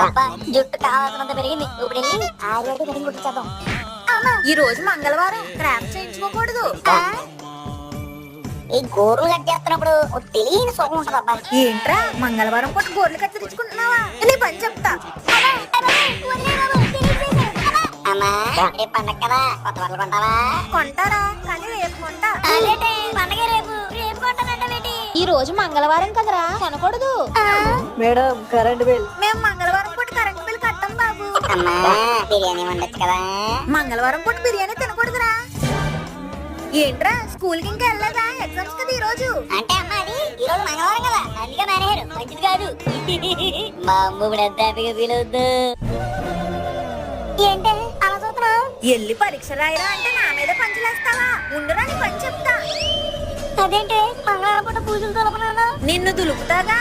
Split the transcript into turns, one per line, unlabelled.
అబ్బా జుట్టు కావాల్సినంత పెరిగింది. ఇప్పుడు వెళ్ళి ఆర్యాకి కటింగ్ కుట్టించేద్దాం.
ఈ రోజు మంగళవారం క్రాఫ్ట్ చేయించుకోకూడదు.
ఈ గోర్లు కట్ చేస్తున్నప్పుడు ఒక తెలియని సుఖం ఉంటది అబ్బా.
ఏంట్రా మంగళవారం పూట గోర్లు కత్తిరించుకుంటున్నావా? నీ పని చెప్తా.
అమ్మా రేపు పండగ కదా, కొత్త బట్టలు కొంటావా?
కొంటారా? కానీ రేపు కొంటా.
పండగ రేపు రేపు కొంటానంటే
ఈ రోజు మంగళవారం కదరా, కొనకూడదు.
Madam current bill.
మేము మంగళవారం పూట కరెంట్ బిల్ కట్టం బాబు.
అమ్మా బిర్యానీ వండొచ్చు కదా.
మంగళవారం పూట బిర్యానీ తినకూడదురా. ఏంట్రా స్కూల్ కి ఇంకా వెళ్ళలేదా? ఎగ్జామ్స్ కదా ఈ రోజు.
అంటే అమ్మా అది ఈ రోజు మంగళవారం కదా, అందుకే మానేశారు. మంచిది కాదు. మా అమ్మ ఇప్పుడు ఎంత హ్యాపీగా ఫీల్ అవుద్దు. ఏంటి అలా చూస్తున్నావు?
ఎల్లి పరీక్ష రాయరా అంటే నా మీద పంచులేస్తావా? ఉండురా నీ పని చెప్తా.
అదేంటి మంగళవారం పూట పూజలు తొలపనాను?
నిన్ను దులుపుతాగా.